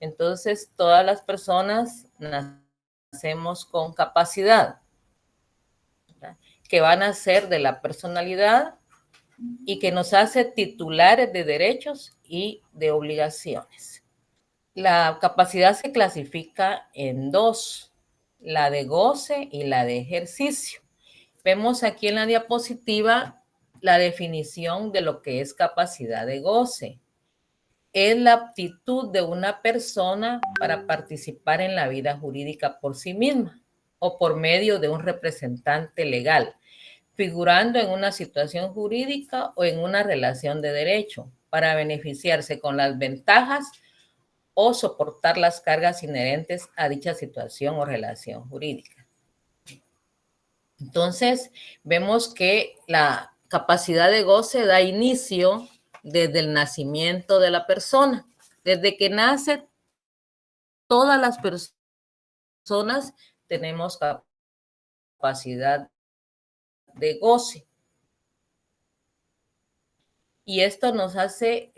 Entonces, todas las personas nacemos con capacidad, ¿verdad?, que van a ser de la personalidad y que nos hace titulares de derechos y de obligaciones. La capacidad se clasifica en dos, la de goce y la de ejercicio. Vemos aquí en la diapositiva la definición de lo que es capacidad de goce. Es la aptitud de una persona para participar en la vida jurídica por sí misma o por medio de un representante legal, figurando en una situación jurídica o en una relación de derecho, para beneficiarse con las ventajas o soportar las cargas inherentes a dicha situación o relación jurídica. Entonces, vemos que la capacidad de goce da inicio desde el nacimiento de la persona. Desde que nace, todas las personas tenemos capacidad de goce. Y esto nos hace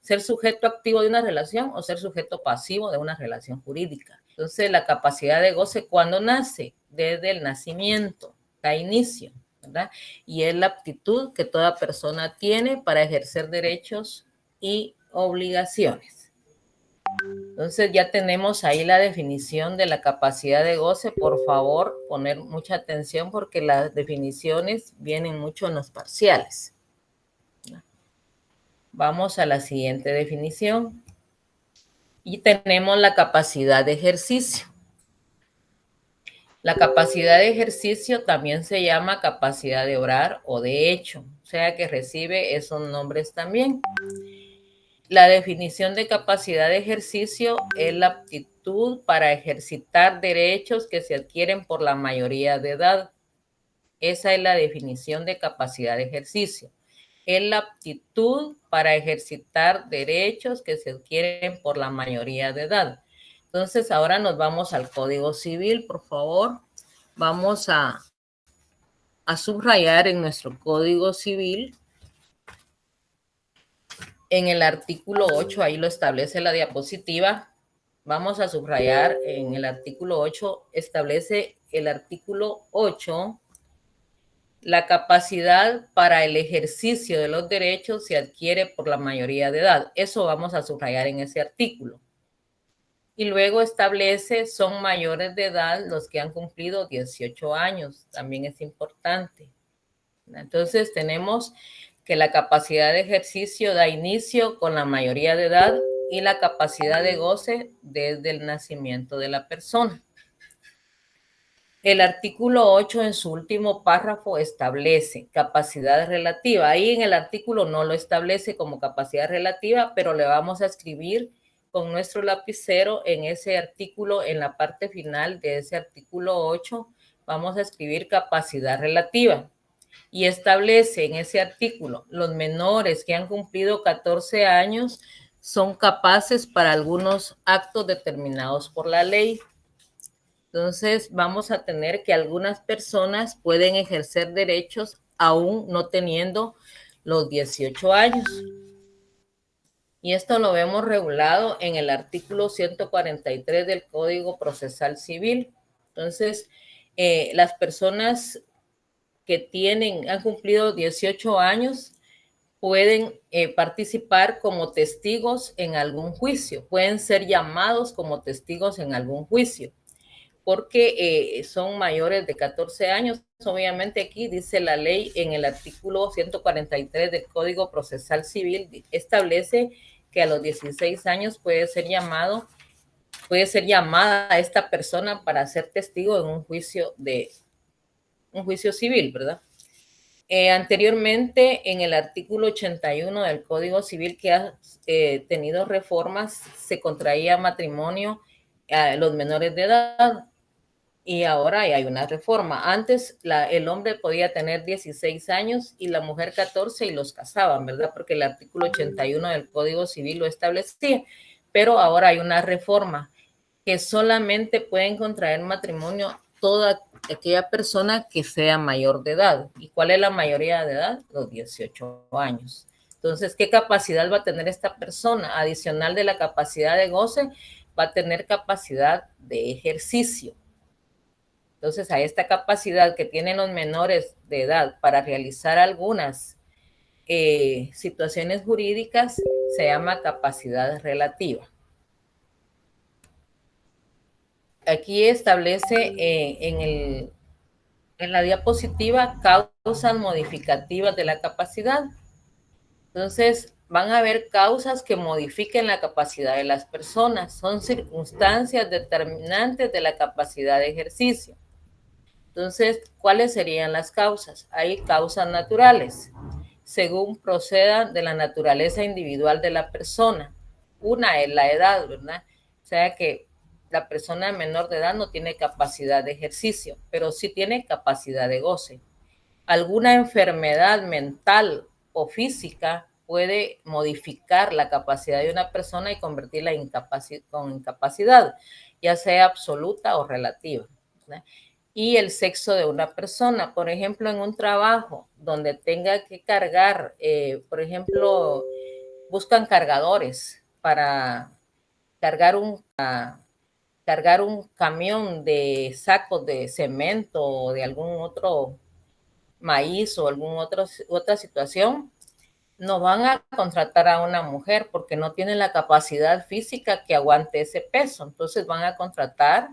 ser sujeto activo de una relación o ser sujeto pasivo de una relación jurídica. Entonces, la capacidad de goce, ¿cuándo nace? Desde el nacimiento, da inicio, ¿verdad? Y es la aptitud que toda persona tiene para ejercer derechos y obligaciones. Entonces, ya tenemos ahí la definición de la capacidad de goce. Por favor, poner mucha atención porque las definiciones vienen mucho en los parciales. Vamos a la siguiente definición. Y tenemos la capacidad de ejercicio. La capacidad de ejercicio también se llama capacidad de obrar o de hecho, o sea que recibe esos nombres también. La definición de capacidad de ejercicio es la aptitud para ejercitar derechos que se adquieren por la mayoría de edad. Esa es la definición de capacidad de ejercicio. Es la aptitud para ejercitar derechos que se adquieren por la mayoría de edad. Entonces, ahora nos vamos al Código Civil, por favor. Vamos a subrayar en nuestro Código Civil, en el artículo 8, ahí lo establece la diapositiva. Vamos a subrayar en el artículo 8, establece el artículo 8, la capacidad para el ejercicio de los derechos se adquiere por la mayoría de edad. Eso vamos a subrayar en ese artículo. Y luego establece, son mayores de edad los que han cumplido 18 años. También es importante. Entonces tenemos que la capacidad de ejercicio da inicio con la mayoría de edad y la capacidad de goce desde el nacimiento de la persona. El artículo 8 en su último párrafo establece capacidad relativa. Ahí en el artículo no lo establece como capacidad relativa, pero le vamos a escribir con nuestro lapicero en ese artículo, en la parte final de ese artículo 8, vamos a escribir capacidad relativa. Y establece en ese artículo, los menores que han cumplido 14 años son capaces para algunos actos determinados por la ley. Entonces, vamos a tener que algunas personas pueden ejercer derechos aún no teniendo los 18 años. Y esto lo vemos regulado en el artículo 143 del Código Procesal Civil. Entonces, las personas que han cumplido 18 años pueden participar como testigos en algún juicio, pueden ser llamados como testigos en algún juicio, porque son mayores de 14 años. Obviamente aquí dice la ley en el artículo 143 del Código Procesal Civil, establece que a los 16 años puede ser llamada a esta persona para ser testigo en un juicio civil, ¿verdad? Anteriormente, en el artículo 81 del Código Civil, que ha tenido reformas, se contraía matrimonio a los menores de edad y ahora hay una reforma. Antes el hombre podía tener 16 años y la mujer 14 y los casaban, ¿verdad? Porque el artículo 81 del Código Civil lo establecía, pero ahora hay una reforma que solamente pueden contraer matrimonio toda aquella persona que sea mayor de edad. ¿Y cuál es la mayoría de edad? Los 18 años. Entonces, ¿qué capacidad va a tener esta persona? Adicional de la capacidad de goce, va a tener capacidad de ejercicio. Entonces, a esta capacidad que tienen los menores de edad para realizar algunas situaciones jurídicas se llama capacidad relativa. Aquí establece en la diapositiva causas modificativas de la capacidad. Entonces, van a haber causas que modifiquen la capacidad de las personas. Son circunstancias determinantes de la capacidad de ejercicio. Entonces, ¿cuáles serían las causas? Hay causas naturales, según procedan de la naturaleza individual de la persona. Una es la edad, ¿verdad? O sea que la persona menor de edad no tiene capacidad de ejercicio, pero sí tiene capacidad de goce. Alguna enfermedad mental o física puede modificar la capacidad de una persona y convertirla en incapacidad, ya sea absoluta o relativa, ¿verdad? Y el sexo de una persona, por ejemplo, en un trabajo donde tenga que cargar, por ejemplo, buscan cargadores para cargar un camión de sacos de cemento o de algún otro maíz o otra situación, no van a contratar a una mujer porque no tiene la capacidad física que aguante ese peso. Entonces van a contratar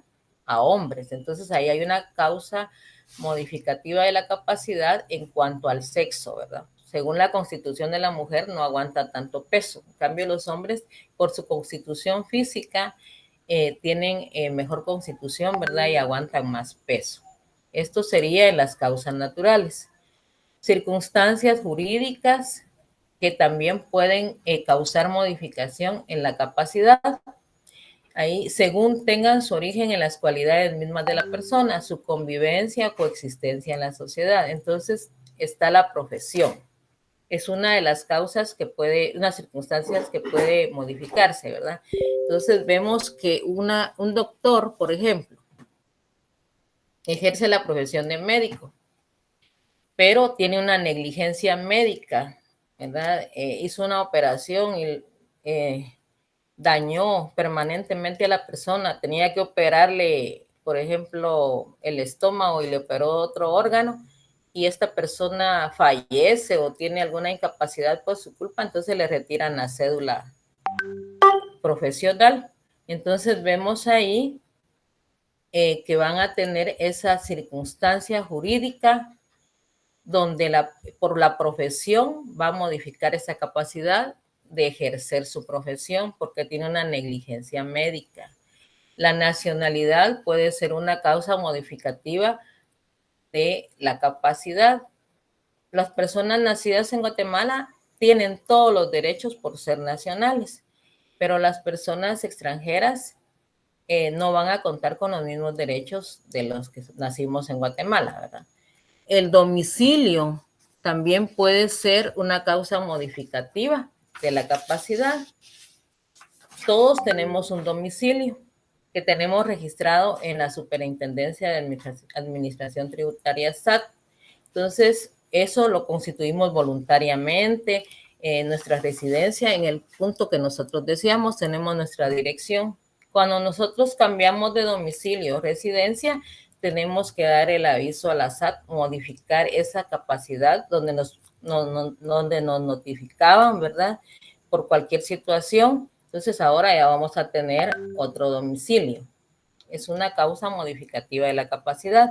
a hombres. Entonces ahí hay una causa modificativa de la capacidad en cuanto al sexo, ¿verdad? Según la constitución de la mujer no aguanta tanto peso. En cambio los hombres, por su constitución física, tienen mejor constitución, ¿verdad? Y aguantan más peso. Esto sería en las causas naturales. Circunstancias jurídicas que también pueden causar modificación en la capacidad. Ahí, según tengan su origen en las cualidades mismas de la persona, su convivencia o coexistencia en la sociedad. Entonces, está la profesión. Es una de las causas que puede, unas circunstancias que puede modificarse, ¿verdad? Entonces, vemos que un doctor, por ejemplo, ejerce la profesión de médico, pero tiene una negligencia médica, ¿verdad? Hizo una operación y dañó permanentemente a la persona, tenía que operarle, por ejemplo, el estómago y le operó otro órgano y esta persona fallece o tiene alguna incapacidad por su culpa, entonces le retiran la cédula profesional. Entonces vemos ahí que van a tener esa circunstancia jurídica donde por la profesión va a modificar esa capacidad de ejercer su profesión porque tiene una negligencia médica. La nacionalidad puede ser una causa modificativa de la capacidad. Las personas nacidas en Guatemala tienen todos los derechos por ser nacionales, pero las personas extranjeras no van a contar con los mismos derechos de los que nacimos en Guatemala, ¿verdad? El domicilio también puede ser una causa modificativa de la capacidad. Todos tenemos un domicilio que tenemos registrado en la Superintendencia de Administración Tributaria SAT. Entonces, eso lo constituimos voluntariamente. Nuestra residencia, en el punto que nosotros decíamos, tenemos nuestra dirección. Cuando nosotros cambiamos de domicilio o residencia, tenemos que dar el aviso a la SAT, modificar esa capacidad donde donde nos notificaban, ¿verdad? Por cualquier situación. Entonces ahora ya vamos a tener otro domicilio. Es una causa modificativa de la capacidad.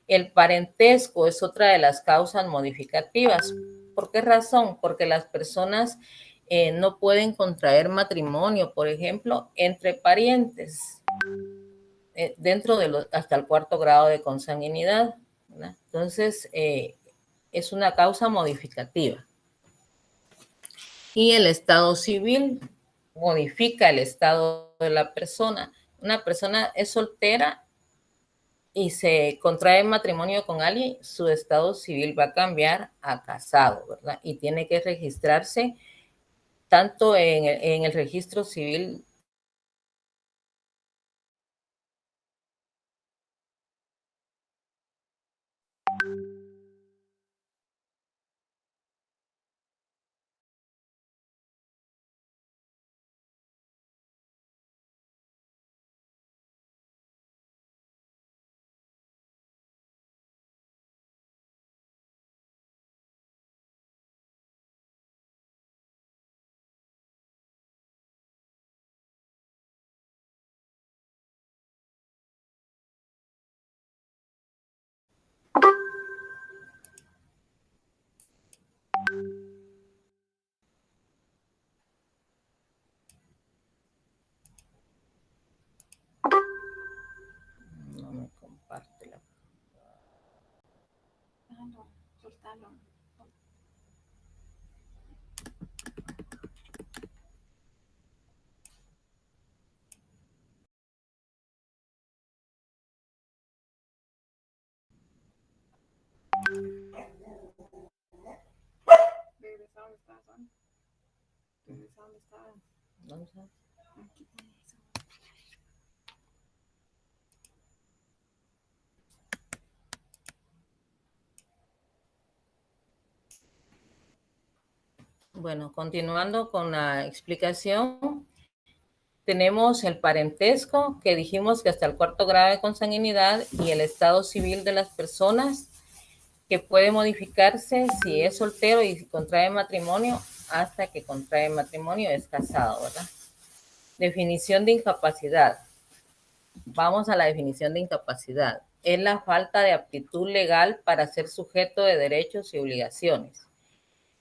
El parentesco es otra de las causas modificativas. ¿Por qué razón? Porque las personas no pueden contraer matrimonio, por ejemplo, entre parientes, dentro de hasta el 4º grado de consanguinidad, ¿verdad? Entonces, es una causa modificativa. Y el estado civil modifica el estado de la persona. Una persona es soltera y se contrae matrimonio con alguien, su estado civil va a cambiar a casado, ¿verdad? Y tiene que registrarse tanto en el registro civil Bueno, continuando con la explicación, tenemos el parentesco, que dijimos que hasta el 4º grado de consanguinidad, y el estado civil de las personas, que puede modificarse si es soltero y contrae matrimonio hasta que contrae matrimonio es casado, ¿verdad? Definición de incapacidad. Vamos a la definición de incapacidad. Es la falta de aptitud legal para ser sujeto de derechos y obligaciones.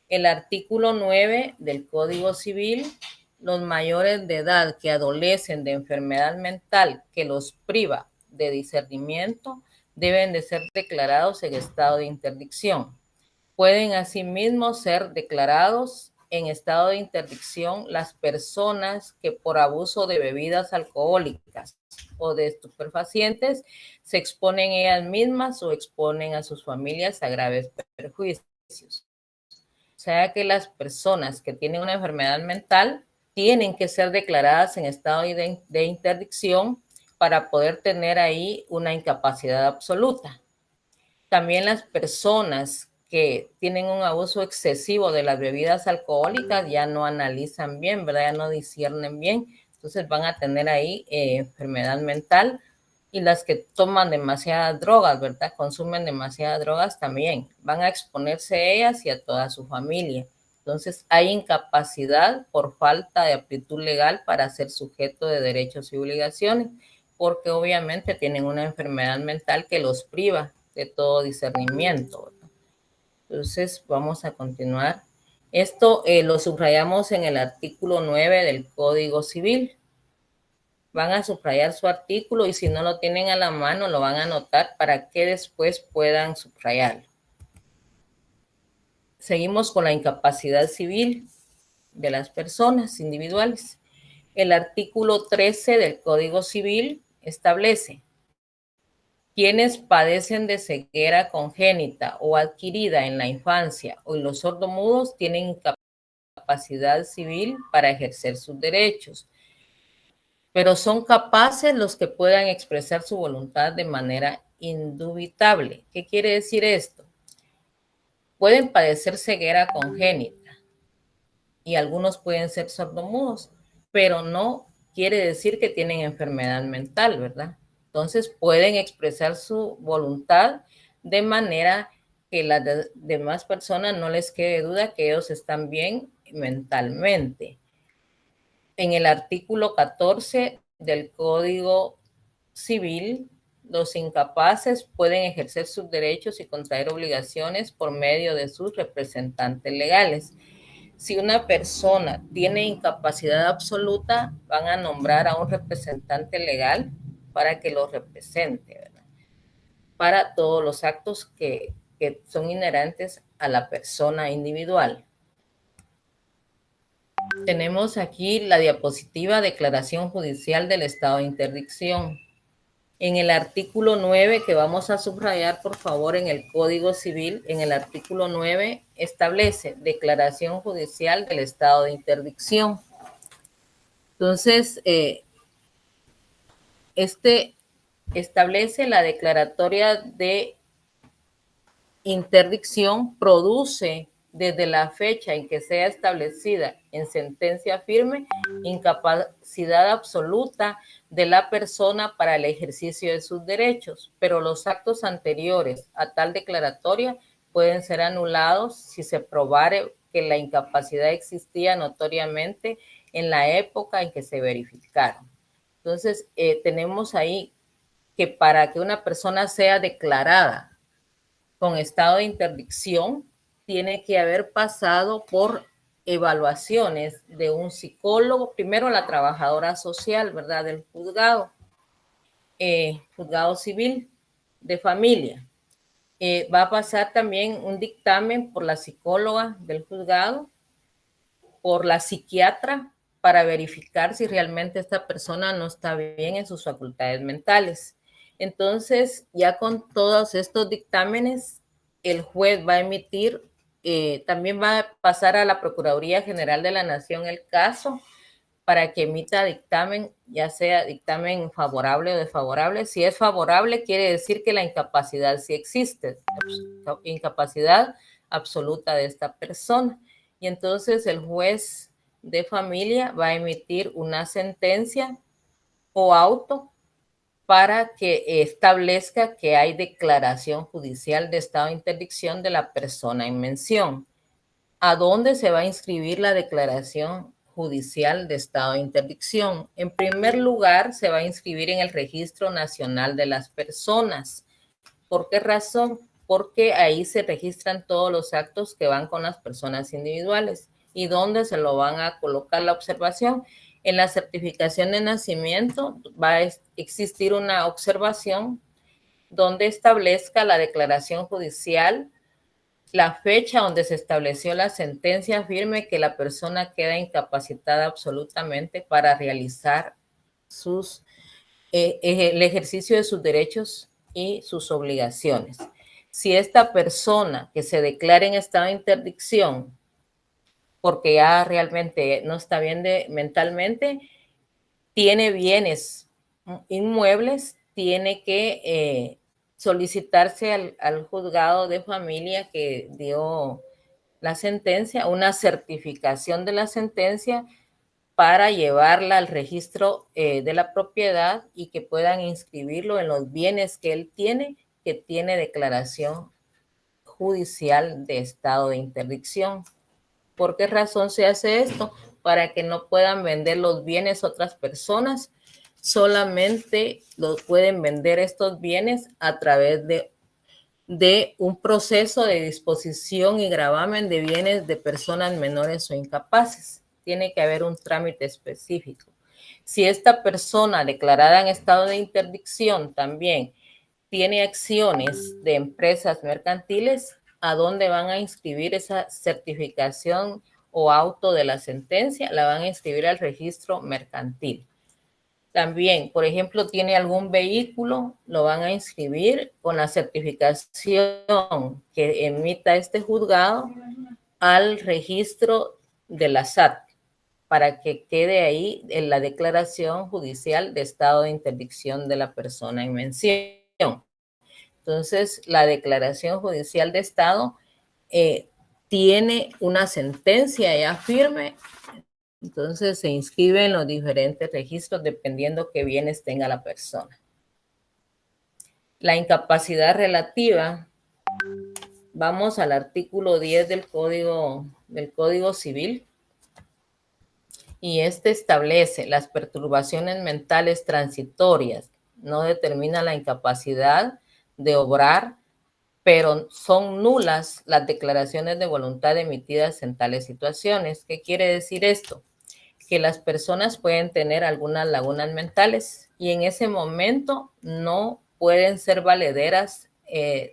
El artículo 9 del Código Civil, los mayores de edad que adolecen de enfermedad mental que los priva de discernimiento deben de ser declarados en estado de interdicción. Pueden asimismo ser declarados en estado de interdicción las personas que por abuso de bebidas alcohólicas o de estupefacientes se exponen ellas mismas o exponen a sus familias a graves perjuicios. O sea que las personas que tienen una enfermedad mental tienen que ser declaradas en estado de interdicción para poder tener ahí una incapacidad absoluta. También las personas que tienen un abuso excesivo de las bebidas alcohólicas ya no analizan bien, ¿verdad? Ya no disciernen bien, entonces van a tener ahí enfermedad mental. Y las que toman demasiadas drogas, ¿verdad? Consumen demasiadas drogas también. Van a exponerse ellas y a toda su familia. Entonces hay incapacidad por falta de aptitud legal para ser sujeto de derechos y obligaciones, porque obviamente tienen una enfermedad mental que los priva de todo discernimiento, ¿verdad? Entonces vamos a continuar. Esto lo subrayamos en el artículo 9 del Código Civil. Van a subrayar su artículo y si no lo tienen a la mano lo van a anotar para que después puedan subrayarlo. Seguimos con la incapacidad civil de las personas individuales. El artículo 13 del Código Civil establece: quienes padecen de ceguera congénita o adquirida en la infancia o los sordomudos tienen incapacidad civil para ejercer sus derechos, pero son capaces los que puedan expresar su voluntad de manera indubitable. ¿Qué quiere decir esto? Pueden padecer ceguera congénita y algunos pueden ser sordomudos, pero no quiere decir que tienen enfermedad mental, ¿verdad? Entonces pueden expresar su voluntad de manera que las demás personas no les quede duda que ellos están bien mentalmente. En el artículo 14 del Código Civil, los incapaces pueden ejercer sus derechos y contraer obligaciones por medio de sus representantes legales. Si una persona tiene incapacidad absoluta, van a nombrar a un representante legal para que lo represente, ¿verdad? Para todos los actos que son inherentes a la persona individual. Tenemos aquí la diapositiva Declaración Judicial del Estado de Interdicción. En el artículo 9, que vamos a subrayar, por favor, en el Código Civil, en el artículo 9 establece Declaración Judicial del Estado de Interdicción. Entonces, este establece la declaratoria de interdicción, produce desde la fecha en que sea establecida en sentencia firme incapacidad absoluta de la persona para el ejercicio de sus derechos, pero los actos anteriores a tal declaratoria pueden ser anulados si se probare que la incapacidad existía notoriamente en la época en que se verificaron. Entonces, tenemos ahí que para que una persona sea declarada con estado de interdicción, tiene que haber pasado por evaluaciones de un psicólogo, primero la trabajadora social, ¿verdad?, del juzgado, juzgado civil de familia, Va a pasar también un dictamen por la psicóloga del juzgado, por la psiquiatra, para verificar si realmente esta persona no está bien en sus facultades mentales. Entonces, ya con todos estos dictámenes, el juez va a emitir, también va a pasar a la Procuraduría General de la Nación el caso para que emita dictamen, ya sea dictamen favorable o desfavorable. Si es favorable, quiere decir que la incapacidad sí existe, incapacidad absoluta de esta persona. Y entonces el juez de familia va a emitir una sentencia o auto para que establezca que hay declaración judicial de estado de interdicción de la persona en mención. ¿A dónde se va a inscribir la declaración judicial de estado de interdicción? En primer lugar, se va a inscribir en el Registro Nacional de las Personas. ¿Por qué razón? Porque ahí se registran todos los actos que van con las personas individuales. ¿Y dónde se lo van a colocar la observación? En la certificación de nacimiento va a existir una observación donde establezca la declaración judicial, la fecha donde se estableció la sentencia firme que la persona queda incapacitada absolutamente para realizar el ejercicio de sus derechos y sus obligaciones. Si esta persona que se declara en estado de interdicción, porque ya realmente no está bien mentalmente, tiene bienes inmuebles, tiene que solicitarse al juzgado de familia que dio la sentencia, una certificación de la sentencia para llevarla al registro de la propiedad y que puedan inscribirlo en los bienes que él tiene, que tiene declaración judicial de estado de interdicción. ¿Por qué razón se hace esto? Para que no puedan vender los bienes otras personas, solamente los pueden vender estos bienes a través de un proceso de disposición y gravamen de bienes de personas menores o incapaces. Tiene que haber un trámite específico. Si esta persona declarada en estado de interdicción también tiene acciones de empresas mercantiles, ¿a dónde van a inscribir esa certificación o auto de la sentencia? La van a inscribir al registro mercantil. También, por ejemplo, tiene algún vehículo, lo van a inscribir con la certificación que emita este juzgado al registro de la SAT para que quede ahí en la declaración judicial de estado de interdicción de la persona en mención. Entonces, la declaración judicial de estado tiene una sentencia ya firme. Entonces se inscribe en los diferentes registros dependiendo qué bienes tenga la persona. La incapacidad relativa, vamos al artículo 10 del Código Civil, y este establece las perturbaciones mentales transitorias, no determina la incapacidad de obrar, pero son nulas las declaraciones de voluntad emitidas en tales situaciones. ¿Qué quiere decir esto? Que las personas pueden tener algunas lagunas mentales y en ese momento no pueden ser valederas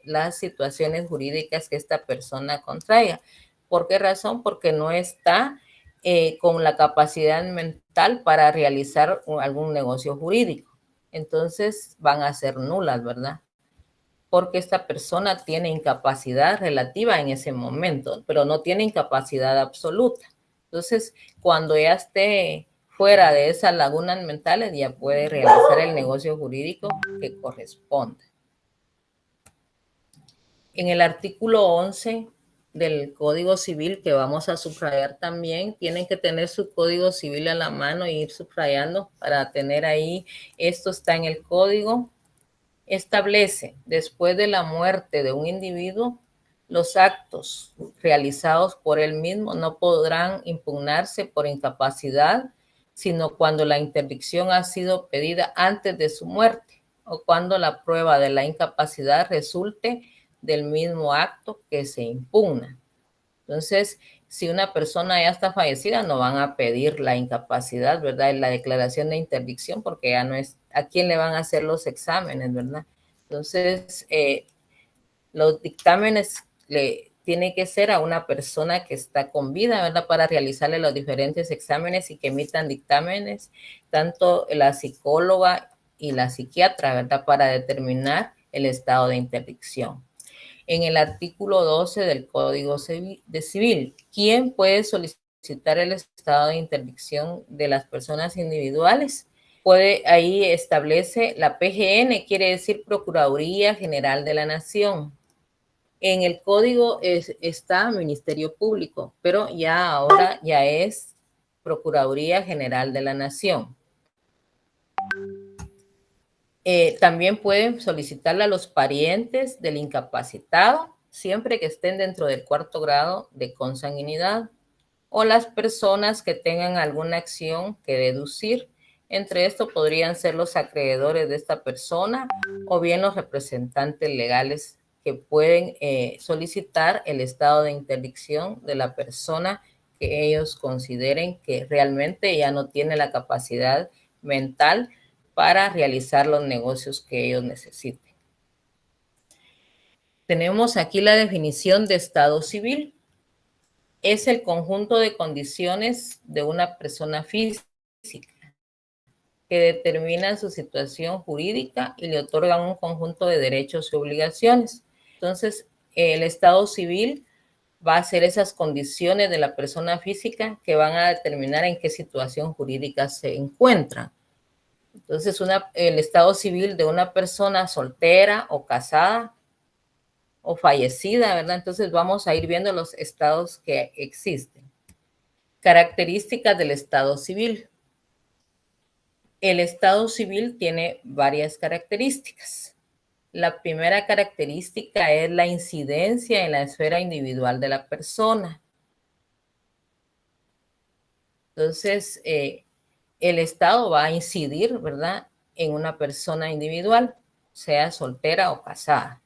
las situaciones jurídicas que esta persona contraiga. ¿Por qué razón? Porque no está con la capacidad mental para realizar algún negocio jurídico. Entonces van a ser nulas, ¿verdad? Porque esta persona tiene incapacidad relativa en ese momento, pero no tiene incapacidad absoluta. Entonces, cuando ya esté fuera de esas lagunas mentales, ya puede realizar el negocio jurídico que corresponde. En el artículo 11 del Código Civil, que vamos a subrayar también, tienen que tener su Código Civil a la mano e ir subrayando para tener ahí, esto está en el Código. Establece, después de la muerte de un individuo, los actos realizados por él mismo no podrán impugnarse por incapacidad, sino cuando la interdicción ha sido pedida antes de su muerte o cuando la prueba de la incapacidad resulte del mismo acto que se impugna. Entonces, si una persona ya está fallecida, no van a pedir la incapacidad, ¿verdad? En la declaración de interdicción, porque ya no es a quién le van a hacer los exámenes, ¿verdad? Entonces, Los dictámenes tiene que ser a una persona que está con vida, ¿verdad? Para realizarle los diferentes exámenes y que emitan dictámenes, tanto la psicóloga y la psiquiatra, ¿verdad? Para determinar el estado de interdicción. En el artículo 12 del Código Civil, ¿quién puede solicitar el estado de interdicción de las personas individuales? Ahí establece la PGN, quiere decir Procuraduría General de la Nación. En el código está Ministerio Público, pero ya ahora ya es Procuraduría General de la Nación. También pueden solicitarla a los parientes del incapacitado, siempre que estén dentro del 4º grado de consanguinidad, o las personas que tengan alguna acción que deducir. Entre esto podrían ser los acreedores de esta persona o bien los representantes legales que pueden solicitar el estado de interdicción de la persona que ellos consideren que realmente ya no tiene la capacidad mental para realizar los negocios que ellos necesiten. Tenemos aquí la definición de estado civil. Es el conjunto de condiciones de una persona física que determinan su situación jurídica y le otorgan un conjunto de derechos y obligaciones. Entonces, el estado civil va a ser esas condiciones de la persona física que van a determinar en qué situación jurídica se encuentra. Entonces, el estado civil de una persona soltera o casada o fallecida, ¿verdad? Entonces, vamos a ir viendo los estados que existen. Características del estado civil. El estado civil tiene varias características. La primera característica es la incidencia en la esfera individual de la persona. Entonces, el Estado va a incidir, ¿verdad?, en una persona individual, sea soltera o casada.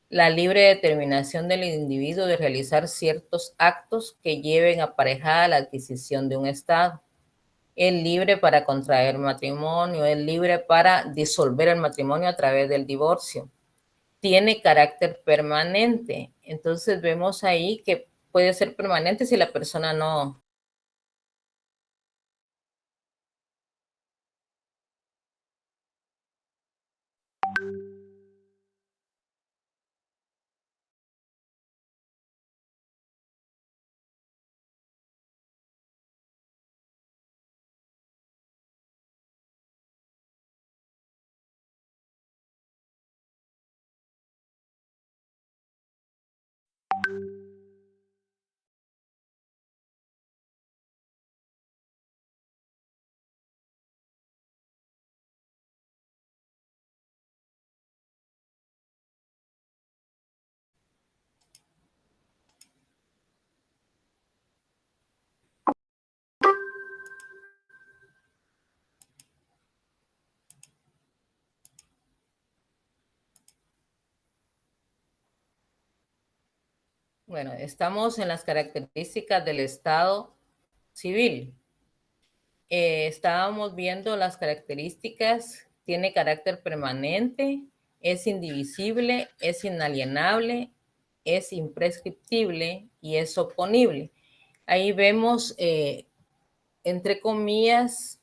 La libre determinación del individuo de realizar ciertos actos que lleven aparejada la adquisición de un Estado. Es libre para contraer matrimonio, es libre para disolver el matrimonio a través del divorcio. Tiene carácter permanente. Entonces vemos ahí que puede ser permanente si la persona no. Bueno, estamos en las características del Estado civil. Estábamos viendo las características. Tiene carácter permanente, es indivisible, es inalienable, es imprescriptible y es oponible. Ahí vemos, entre comillas,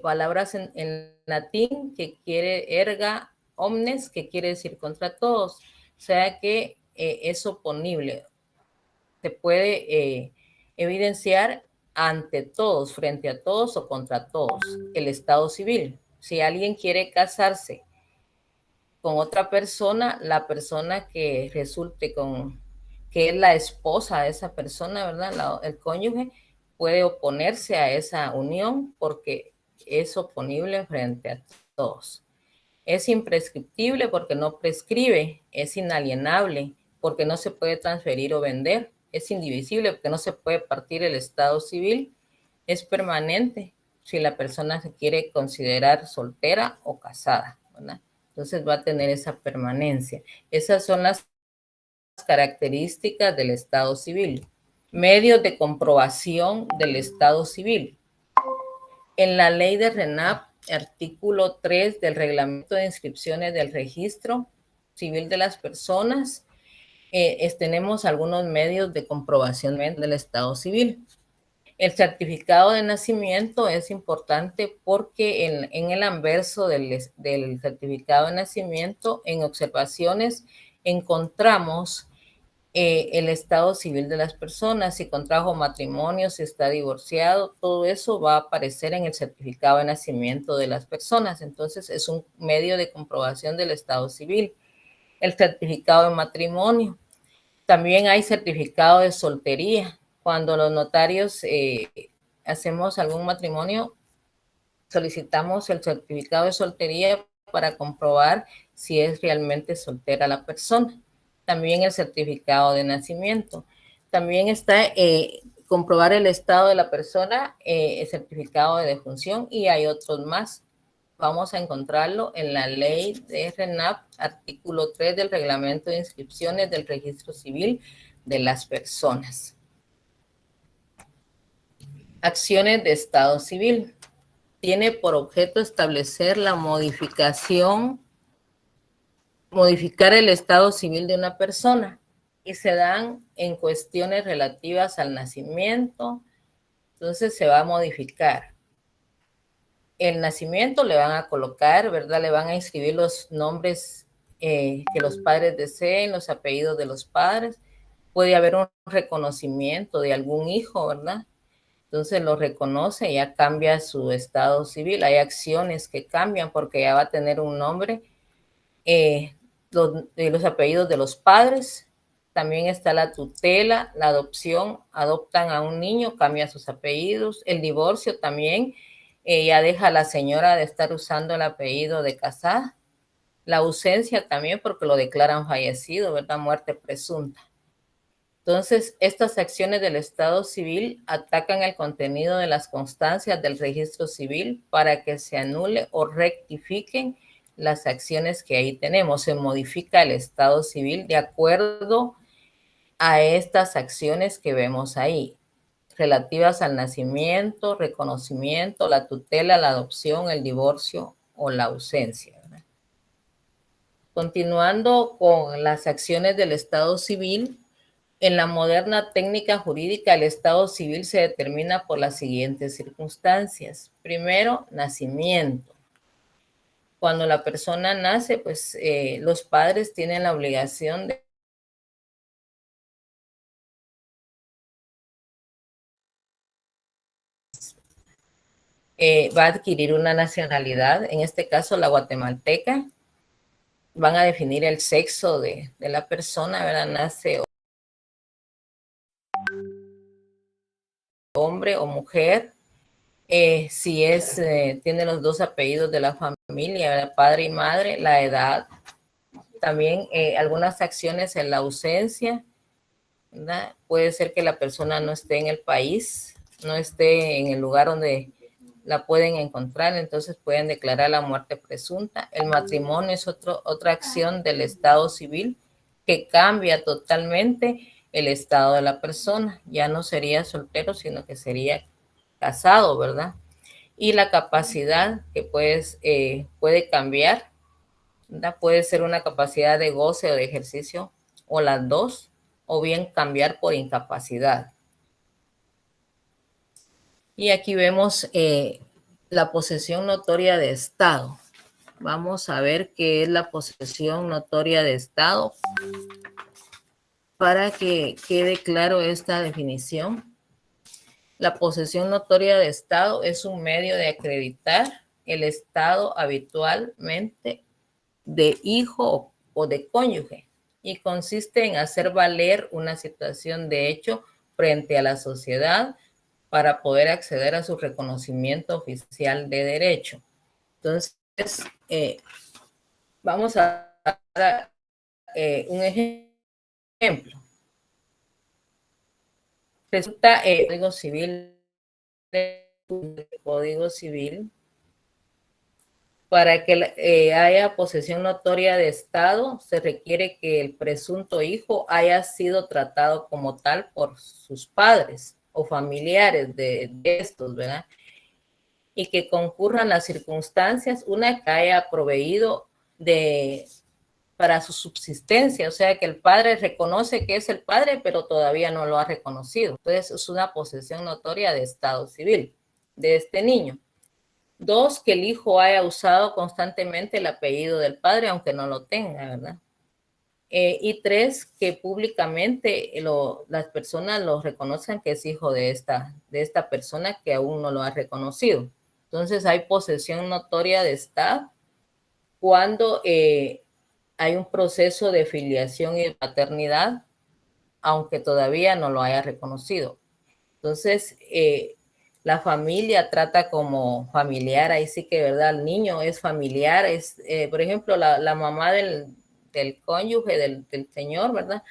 palabras en latín que quiere erga omnes, que quiere decir contra todos. O sea que es oponible. Se puede evidenciar ante todos, frente a todos o contra todos. El estado civil. Si alguien quiere casarse con otra persona, la persona que resulte que es la esposa de esa persona, ¿verdad? El cónyuge puede oponerse a esa unión porque es oponible frente a todos. Es imprescriptible porque no prescribe, es inalienable porque no se puede transferir o vender, es indivisible porque no se puede partir el estado civil, es permanente si la persona se quiere considerar soltera o casada, ¿verdad? Entonces va a tener esa permanencia. Esas son las características del estado civil. Medios de comprobación del estado civil. En la ley de RENAP, artículo 3 del Reglamento de Inscripciones del Registro, civil de las personas, tenemos algunos medios de comprobación del estado civil. El certificado de nacimiento es importante porque en el anverso del certificado de nacimiento, en observaciones, encontramos el estado civil de las personas, si contrajo matrimonio, si está divorciado, todo eso va a aparecer en el certificado de nacimiento de las personas. Entonces, es un medio de comprobación del estado civil. El certificado de matrimonio. También hay certificado de soltería. Cuando los notarios hacemos algún matrimonio, solicitamos el certificado de soltería para comprobar si es realmente soltera la persona. También el certificado de nacimiento. También está comprobar el estado de la persona, el certificado de defunción, y hay otros más. Vamos a encontrarlo en la ley de RENAP, artículo 3 del reglamento de inscripciones del registro civil de las personas. Acciones de estado civil. Tiene por objeto establecer la modificar el estado civil de una persona y se dan en cuestiones relativas al nacimiento. Entonces se va a modificar el nacimiento, le van a colocar, ¿verdad? Le van a inscribir los nombres que los padres deseen, los apellidos de los padres. Puede haber un reconocimiento de algún hijo, ¿verdad? Entonces lo reconoce, ya cambia su estado civil. Hay acciones que cambian porque ya va a tener un nombre, los apellidos de los padres. También está la tutela, la adopción, adoptan a un niño, cambia sus apellidos. El divorcio también, ya deja a la señora de estar usando el apellido de casada. La ausencia también porque lo declaran fallecido, ¿verdad? Muerte presunta. Entonces, estas acciones del estado civil atacan el contenido de las constancias del registro civil para que se anule o rectifiquen las acciones que ahí tenemos. Se modifica el estado civil de acuerdo a estas acciones que vemos ahí, relativas al nacimiento, reconocimiento, la tutela, la adopción, el divorcio o la ausencia, ¿verdad? Continuando con las acciones del estado civil, en la moderna técnica jurídica, el estado civil se determina por las siguientes circunstancias. Primero, nacimiento. Cuando la persona nace, pues los padres tienen la obligación de va a adquirir una nacionalidad, en este caso la guatemalteca. Van a definir el sexo de la persona, ¿verdad? Nace hombre o mujer. Si tiene los dos apellidos de la familia, ¿verdad? Padre y madre, la edad. También algunas acciones en la ausencia, ¿verdad? Puede ser que la persona no esté en el país, no esté en el lugar donde la pueden encontrar, entonces pueden declarar la muerte presunta. El matrimonio es otra acción del estado civil que cambia totalmente el estado de la persona. Ya no sería soltero, sino que sería casado, ¿verdad? Y la capacidad que puede cambiar, ¿verdad? Puede ser una capacidad de goce o de ejercicio, o las dos, o bien cambiar por incapacidad. Y aquí vemos la posesión notoria de Estado. Vamos a ver qué es la posesión notoria de Estado para que quede claro esta definición. La posesión notoria de Estado es un medio de acreditar el estado habitualmente de hijo o de cónyuge y consiste en hacer valer una situación de hecho frente a la sociedad para poder acceder a su reconocimiento oficial de derecho. Entonces, vamos a dar un ejemplo. Resulta Código Civil, para que haya posesión notoria de Estado, se requiere que el presunto hijo haya sido tratado como tal por sus padres o familiares de estos, ¿verdad? Y que concurran las circunstancias, una que haya proveído de para su subsistencia, o sea que el padre reconoce que es el padre, pero todavía no lo ha reconocido. Entonces es una posesión notoria de estado civil de este niño. 2, que el hijo haya usado constantemente el apellido del padre, aunque no lo tenga, ¿verdad? Y 3, que públicamente las personas lo reconozcan que es hijo de esta persona que aún no lo ha reconocido. Entonces hay posesión notoria de estado cuando hay un proceso de filiación y de paternidad, aunque todavía no lo haya reconocido. Entonces, la familia trata como familiar, ahí sí que, ¿verdad? El niño es familiar, por ejemplo, la mamá del cónyuge, del señor, ¿verdad?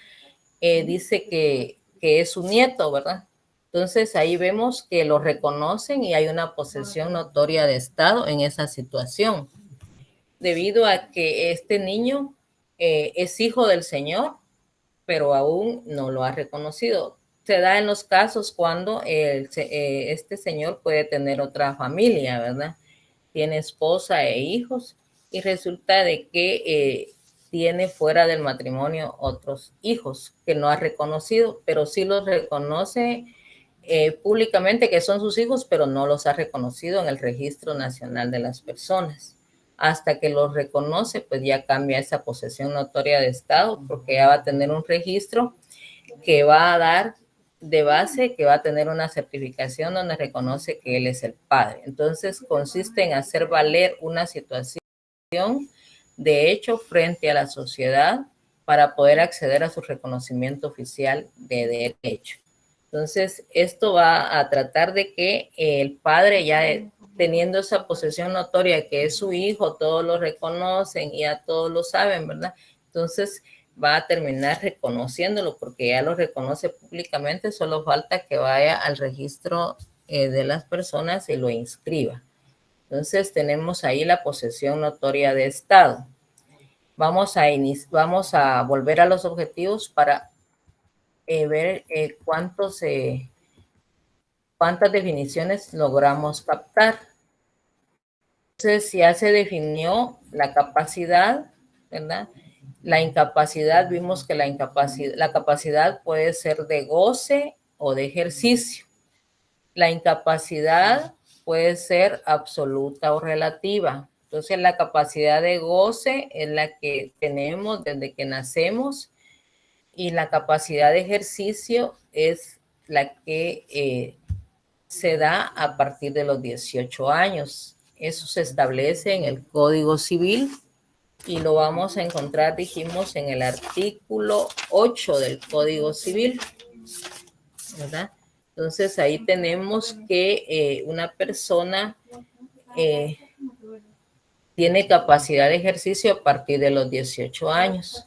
Dice que es su nieto, ¿verdad? Entonces, ahí vemos que lo reconocen y hay una posesión notoria de Estado en esa situación, debido a que este niño es hijo del señor, pero aún no lo ha reconocido. Se da en los casos cuando este señor puede tener otra familia, ¿verdad? Tiene esposa e hijos y resulta de que tiene fuera del matrimonio otros hijos que no ha reconocido, pero sí los reconoce públicamente que son sus hijos, pero no los ha reconocido en el Registro Nacional de las Personas. Hasta que los reconoce, pues ya cambia esa posesión notoria de Estado, porque ya va a tener un registro que va a dar de base, que va a tener una certificación donde reconoce que él es el padre. Entonces, consiste en hacer valer una situación de hecho frente a la sociedad para poder acceder a su reconocimiento oficial de derecho. Entonces, esto va a tratar de que el padre ya teniendo esa posesión notoria que es su hijo, todos lo reconocen y ya todos lo saben, ¿verdad? Entonces, va a terminar reconociéndolo porque ya lo reconoce públicamente, solo falta que vaya al registro de las personas y lo inscriba. Entonces, tenemos ahí la posesión notoria de Estado. Vamos a volver a los objetivos para ver cuántas definiciones logramos captar. Entonces, ya se definió la capacidad, ¿verdad? La incapacidad, vimos que la capacidad puede ser de goce o de ejercicio. La incapacidad puede ser absoluta o relativa. Entonces, la capacidad de goce es la que tenemos desde que nacemos y la capacidad de ejercicio es la que se da a partir de los 18 años. Eso se establece en el Código Civil y lo vamos a encontrar, dijimos, en el artículo 8 del Código Civil, ¿verdad? Entonces ahí tenemos que una persona tiene capacidad de ejercicio a partir de los 18 años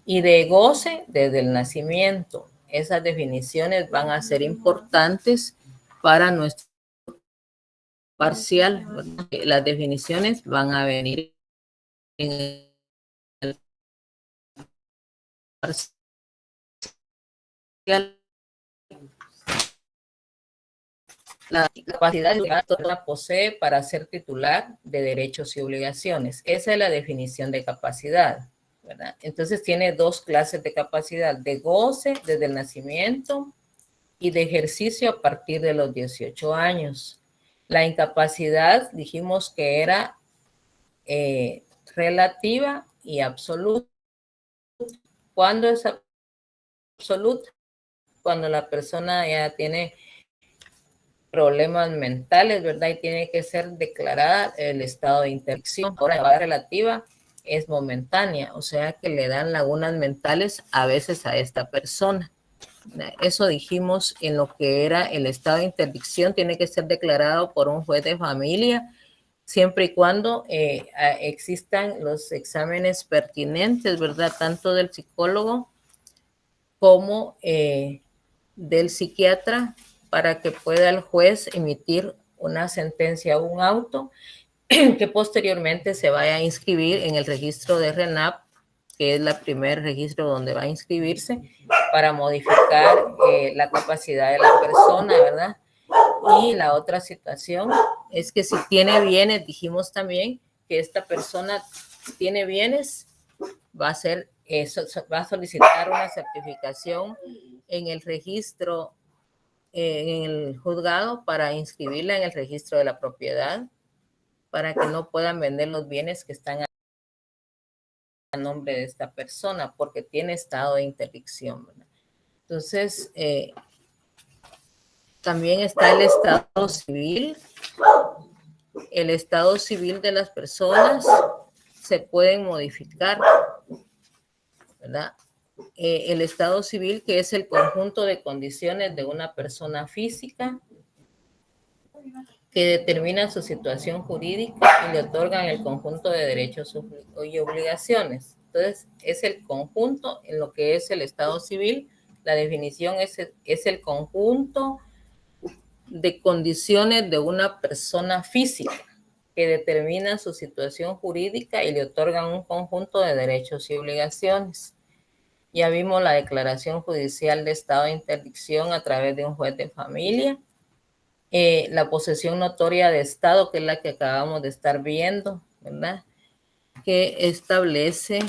y de goce desde el nacimiento. Esas definiciones van a ser importantes para nuestro parcial, ¿verdad? Las definiciones van a venir en el parcial. La capacidad que la persona posee para ser titular de derechos y obligaciones. Esa es la definición de capacidad, ¿verdad? Entonces tiene dos clases de capacidad, de goce desde el nacimiento y de ejercicio a partir de los 18 años. La incapacidad dijimos que era relativa y absoluta. ¿Cuándo es absoluta? Cuando la persona ya tiene problemas mentales, ¿verdad? Y tiene que ser declarada el estado de interdicción. Ahora, la relativa es momentánea, o sea que le dan lagunas mentales a veces a esta persona. Eso dijimos en lo que era el estado de interdicción, tiene que ser declarado por un juez de familia, siempre y cuando existan los exámenes pertinentes, ¿verdad? Tanto del psicólogo como del psiquiatra, para que pueda el juez emitir una sentencia o un auto que posteriormente se vaya a inscribir en el registro de RENAP, que es el primer registro donde va a inscribirse para modificar la capacidad de la persona, ¿verdad? Y la otra situación es que si tiene bienes, dijimos también que esta persona tiene bienes, va a hacer eso, va a solicitar una certificación en el registro, en el juzgado, para inscribirla en el registro de la propiedad, para que no puedan vender los bienes que están a nombre de esta persona, porque tiene estado de interdicción, ¿verdad? Entonces, también está el estado civil. El estado civil de las personas se pueden modificar, ¿verdad? El estado civil, que es el conjunto de condiciones de una persona física que determina su situación jurídica y le otorgan el conjunto de derechos y obligaciones. Entonces, es el conjunto en lo que es el estado civil. La definición es el conjunto de condiciones de una persona física que determina su situación jurídica y le otorgan un conjunto de derechos y obligaciones. Ya vimos la declaración judicial de estado de interdicción a través de un juez de familia. La posesión notoria de estado, que es la que acabamos de estar viendo, ¿verdad? Que establece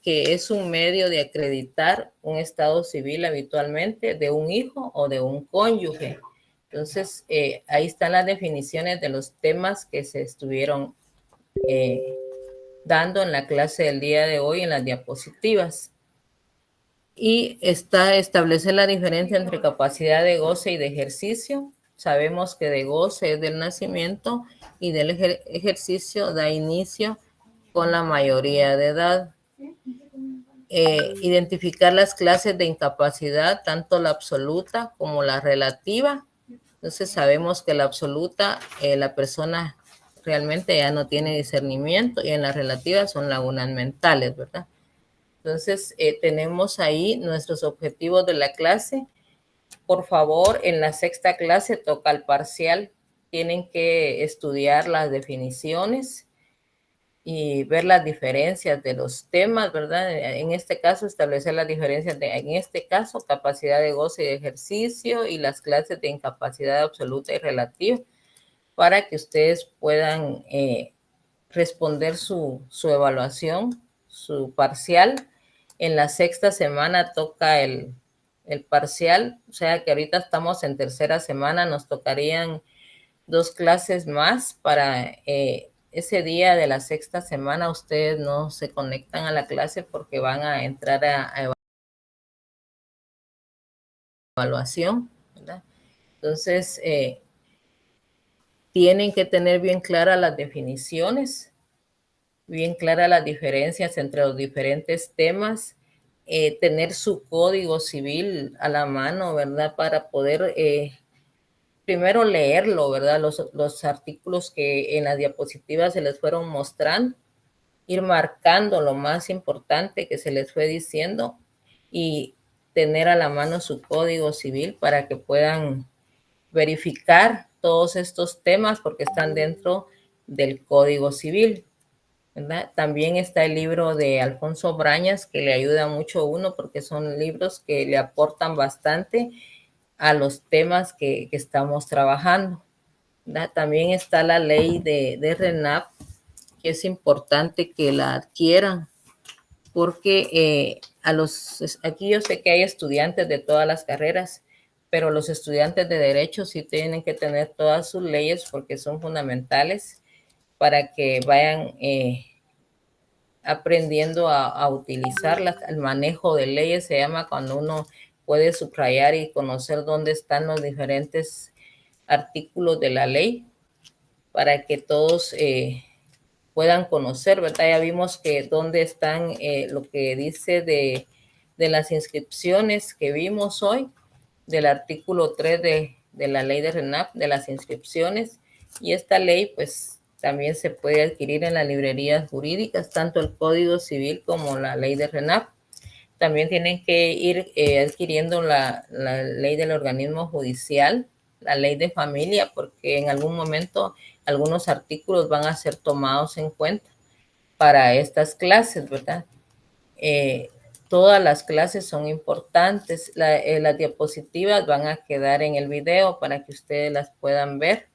que es un medio de acreditar un estado civil habitualmente de un hijo o de un cónyuge. Entonces, ahí están las definiciones de los temas que se estuvieron dando en la clase del día de hoy en las diapositivas. Y establece la diferencia entre capacidad de goce y de ejercicio. Sabemos que de goce es del nacimiento y del ejercicio da inicio con la mayoría de edad. Identificar las clases de incapacidad, tanto la absoluta como la relativa. Entonces sabemos que la absoluta, la persona realmente ya no tiene discernimiento, y en la relativa son lagunas mentales, ¿verdad? Entonces, tenemos ahí nuestros objetivos de la clase. Por favor, en la sexta clase toca el parcial. Tienen que estudiar las definiciones y ver las diferencias de los temas, ¿verdad? En este caso, establecer las diferencias en este caso, capacidad de goce y de ejercicio, y las clases de incapacidad absoluta y relativa, para que ustedes puedan responder su evaluación, su parcial. En la sexta semana toca el parcial, o sea que ahorita estamos en tercera semana, nos tocarían 2 clases más para ese día de la sexta semana. Ustedes no se conectan a la clase porque van a entrar a evaluación, ¿verdad? Entonces, tienen que tener bien claras las definiciones, bien claras las diferencias entre los diferentes temas, tener su código civil a la mano, ¿verdad? Para poder primero leerlo, ¿verdad? Los artículos que en las diapositivas se les fueron mostrando, ir marcando lo más importante que se les fue diciendo y tener a la mano su código civil para que puedan verificar todos estos temas porque están dentro del código civil, ¿verdad? También está el libro de Alfonso Brañas, que le ayuda mucho a uno porque son libros que le aportan bastante a los temas que estamos trabajando, ¿verdad? También está la ley de RENAP, que es importante que la adquieran porque aquí yo sé que hay estudiantes de todas las carreras, pero los estudiantes de derecho sí tienen que tener todas sus leyes porque son fundamentales para que vayan aprendiendo a utilizarlas. El manejo de leyes se llama cuando uno puede subrayar y conocer dónde están los diferentes artículos de la ley para que todos puedan conocer, ¿verdad? Ya vimos que dónde están lo que dice de las inscripciones que vimos hoy, del artículo 3 de la ley de RENAP, de las inscripciones, y esta ley pues también se puede adquirir en las librerías jurídicas, tanto el Código Civil como la ley de RENAP. También tienen que ir adquiriendo la ley del organismo judicial, la ley de familia, porque en algún momento algunos artículos van a ser tomados en cuenta para estas clases, ¿verdad? Todas las clases son importantes. Las diapositivas van a quedar en el video para que ustedes las puedan ver.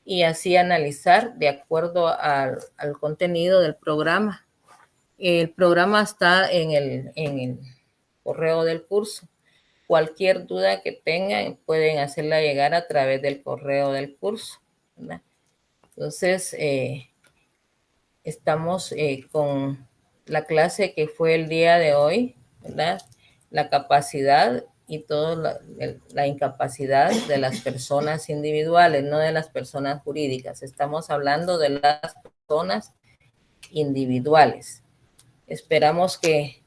y así analizar de acuerdo al contenido del programa. El programa está en el correo del curso. Cualquier duda que tengan pueden hacerla llegar a través del correo del curso, ¿verdad? Entonces, estamos con la clase que fue el día de hoy, ¿verdad? La capacidad y toda la incapacidad de las personas individuales, no de las personas jurídicas. Estamos hablando de las personas individuales. Esperamos que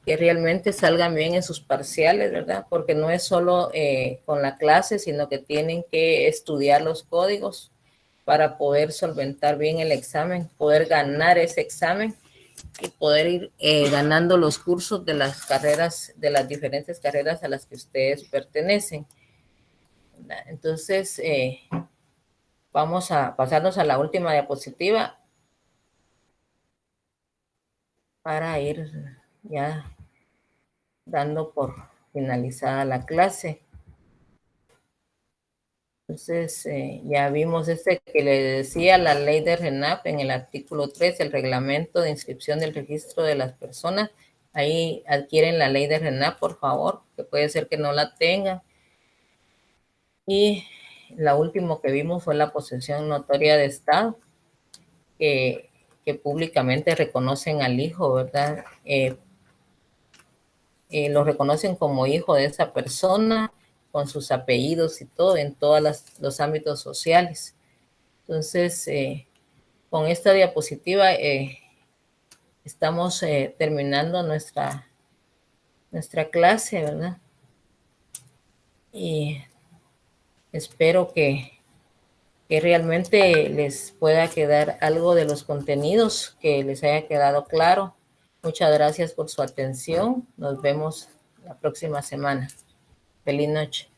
realmente salgan bien en sus parciales, ¿verdad? Porque no es solo con la clase, sino que tienen que estudiar los códigos para poder solventar bien el examen, poder ganar ese examen y poder ir ganando los cursos de las carreras, de las diferentes carreras a las que ustedes pertenecen, ¿verdad? Entonces, vamos a pasarnos a la última diapositiva para ir ya dando por finalizada la clase. Entonces, ya vimos que le decía, la ley de RENAP en el artículo 3, el reglamento de inscripción del registro de las personas. Ahí adquieren la ley de RENAP, por favor, que puede ser que no la tengan. Y la última que vimos fue la posesión notoria de Estado, que públicamente reconocen al hijo, ¿verdad? Lo reconocen como hijo de esa persona, con sus apellidos y todo, en todos los ámbitos sociales. Entonces, con esta diapositiva estamos terminando nuestra clase, ¿verdad? Y espero que realmente les pueda quedar algo de los contenidos, que les haya quedado claro. Muchas gracias por su atención. Nos vemos la próxima semana. Feliz noche.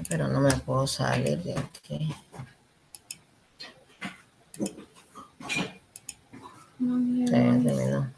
Pero no me puedo salir de aquí. No, terminó.